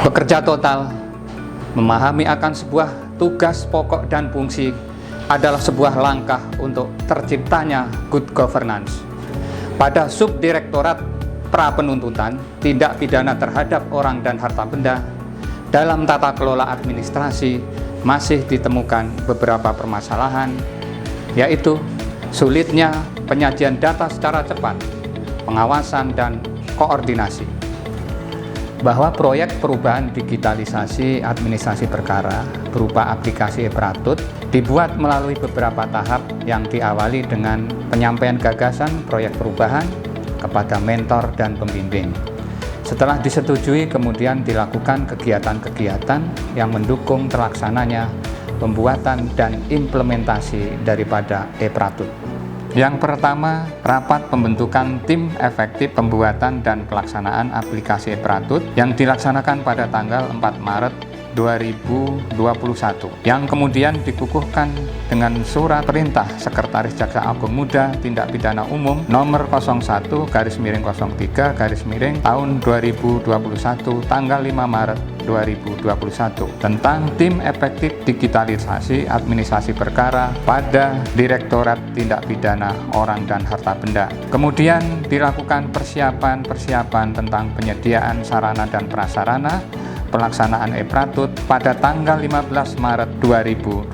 Bekerja total, memahami akan sebuah tugas pokok dan fungsi adalah sebuah langkah untuk terciptanya good governance. Pada Subdirektorat Prapenuntutan Tindak Pidana Terhadap Orang dan Harta Benda, dalam tata kelola administrasi masih ditemukan beberapa permasalahan, yaitu sulitnya penyajian data secara cepat, pengawasan dan koordinasi. Bahwa proyek perubahan digitalisasi administrasi perkara berupa aplikasi e-Pratut dibuat melalui beberapa tahap yang diawali dengan penyampaian gagasan proyek perubahan kepada mentor dan pembimbing. Setelah disetujui, kemudian dilakukan kegiatan-kegiatan yang mendukung terlaksananya pembuatan dan implementasi daripada e-Pratut. Yang pertama, rapat pembentukan tim efektif pembuatan dan pelaksanaan aplikasi e-Pratut yang dilaksanakan pada tanggal 4 Maret 2021, yang kemudian dikukuhkan dengan surat perintah Sekretaris Jaksa Agung Muda Tindak Pidana Umum nomor 01/03/ tahun 2021 tanggal 5 Maret 2021 tentang tim efektif digitalisasi administrasi perkara pada Direktorat Tindak Pidana Orang dan Harta Benda. Kemudian dilakukan persiapan tentang penyediaan sarana dan prasarana pelaksanaan e-Pratut pada tanggal 15 Maret 2021.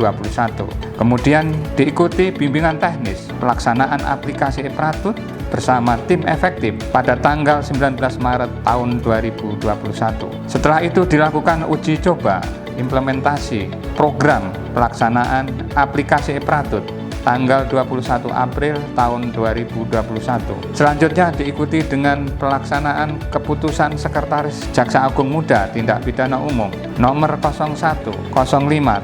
Kemudian diikuti bimbingan teknis pelaksanaan aplikasi e-Pratut bersama tim efektif pada tanggal 19 Maret tahun 2021. Setelah itu dilakukan uji coba implementasi program pelaksanaan aplikasi e-Pratut tanggal 21 April tahun 2021. Selanjutnya diikuti dengan pelaksanaan keputusan Sekretaris Jaksa Agung Muda Tindak Pidana Umum nomor 01/05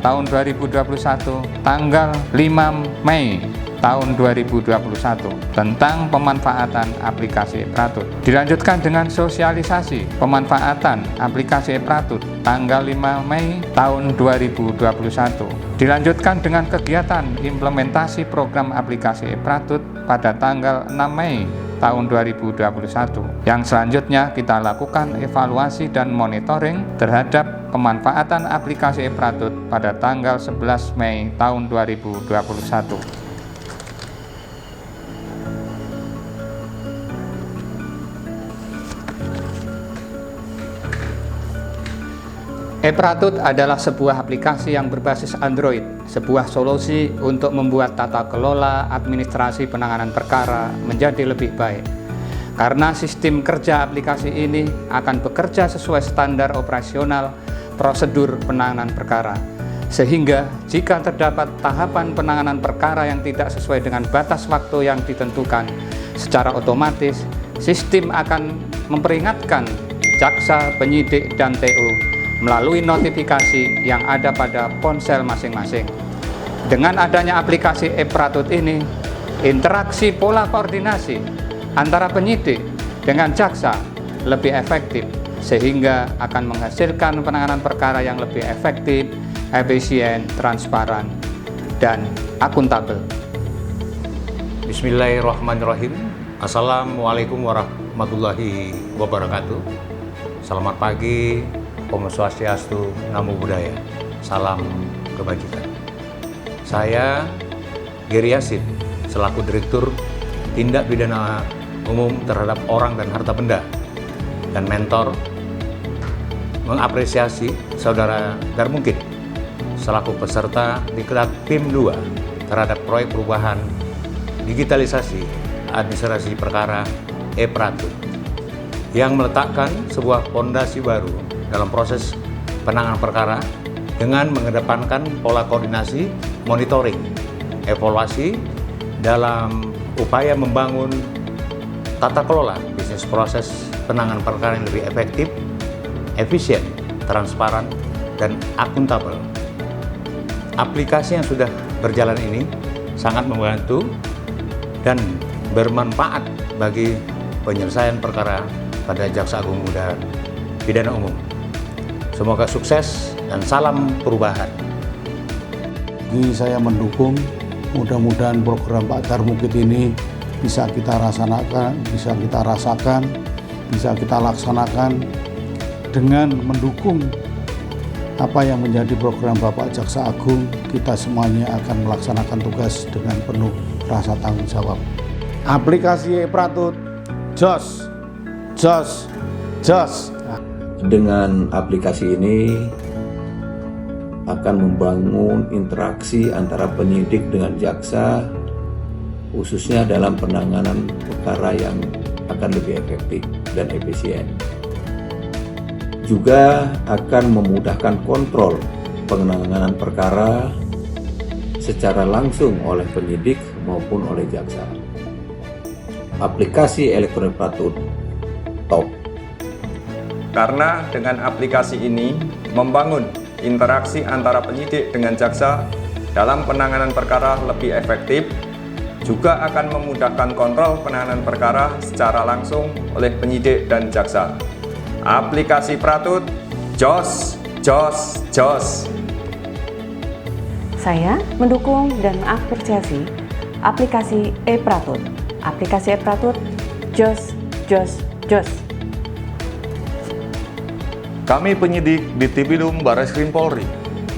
tahun 2021 tanggal 5 Mei tahun 2021 tentang pemanfaatan aplikasi e-Pratut. Dilanjutkan dengan sosialisasi pemanfaatan aplikasi e-Pratut tanggal 5 Mei tahun 2021. Dilanjutkan dengan kegiatan implementasi program aplikasi e-Pratut pada tanggal 6 Mei tahun 2021. Yang selanjutnya kita lakukan evaluasi dan monitoring terhadap pemanfaatan aplikasi e-Pratut pada tanggal 11 Mei tahun 2021. e-Pratut adalah sebuah aplikasi yang berbasis Android, sebuah solusi untuk membuat tata kelola administrasi penanganan perkara menjadi lebih baik. Karena sistem kerja aplikasi ini akan bekerja sesuai standar operasional prosedur penanganan perkara. Sehingga jika terdapat tahapan penanganan perkara yang tidak sesuai dengan batas waktu yang ditentukan, secara otomatis sistem akan memperingatkan jaksa, penyidik, dan TU melalui notifikasi yang ada pada ponsel masing-masing. Dengan adanya aplikasi e-Pratut ini, interaksi pola koordinasi antara penyidik dengan jaksa lebih efektif, sehingga akan menghasilkan penanganan perkara yang lebih efektif, efisien, transparan, dan akuntabel. Bismillahirrahmanirrahim. Assalamualaikum warahmatullahi wabarakatuh. Selamat pagi, Om Swastiastu, Namo Buddhaya, salam kebajikan. Saya Giri Yasin, selaku Direktur Tindak Pidana Umum Terhadap Orang dan Harta Benda dan mentor, mengapresiasi Saudara Darmungkit selaku peserta diklat tim 2 terhadap proyek perubahan digitalisasi administrasi perkara e-Pratut yang meletakkan sebuah fondasi baru dalam proses penanganan perkara dengan mengedepankan pola koordinasi, monitoring, evaluasi dalam upaya membangun tata kelola bisnis proses penanganan perkara yang lebih efektif, efisien, transparan, dan akuntabel. Aplikasi yang sudah berjalan ini sangat membantu dan bermanfaat bagi penyelesaian perkara pada Jaksa Agung Muda Pidana Umum. Semoga sukses dan salam perubahan. Jadi saya mendukung, mudah-mudahan program Pak Darmungkit ini bisa kita rasakan, bisa kita laksanakan dengan mendukung apa yang menjadi program Bapak Jaksa Agung, kita semuanya akan melaksanakan tugas dengan penuh rasa tanggung jawab. Aplikasi e-Pratut, jos. Dengan aplikasi ini akan membangun interaksi antara penyidik dengan jaksa, khususnya dalam penanganan perkara yang akan lebih efektif dan efisien. Juga akan memudahkan kontrol penanganan perkara secara langsung oleh penyidik maupun oleh jaksa. Aplikasi elektronik Pratut top. Karena dengan aplikasi ini membangun interaksi antara penyidik dengan jaksa dalam penanganan perkara lebih efektif, juga akan memudahkan kontrol penanganan perkara secara langsung oleh penyidik dan jaksa. Aplikasi Pratut, jos. Saya mendukung dan mengapresiasi aplikasi e-Pratut. Aplikasi e-Pratut, jos. Kami penyidik di Tipidum Barreskrim Polri.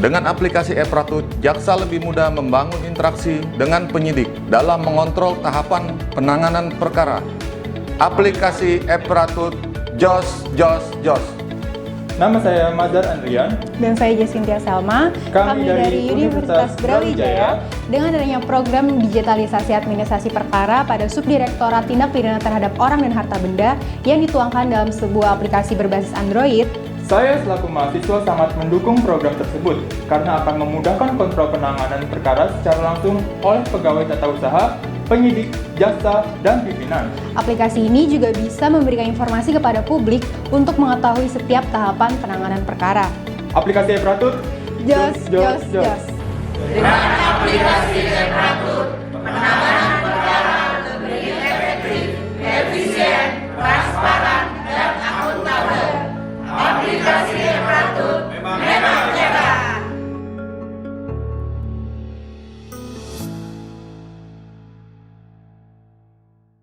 Dengan aplikasi e-Pratut, jaksa lebih mudah membangun interaksi dengan penyidik dalam mengontrol tahapan penanganan perkara. Aplikasi e-Pratut, jos. Nama saya Mazhar Andrian. Dan saya Jacintia Salma. Kami dari Universitas Brawijaya. Dengan adanya program digitalisasi administrasi perkara pada Subdirektorat Tindak Pidana Terhadap Orang dan Harta Benda yang dituangkan dalam sebuah aplikasi berbasis Android, Saya selaku mahasiswa sangat mendukung program tersebut karena akan memudahkan kontrol penanganan perkara secara langsung oleh pegawai tata usaha, penyidik, jaksa, dan pimpinan. aplikasi ini juga bisa memberikan informasi kepada publik untuk mengetahui setiap tahapan penanganan perkara. Aplikasi e-Pratut, Jos. Dengan aplikasi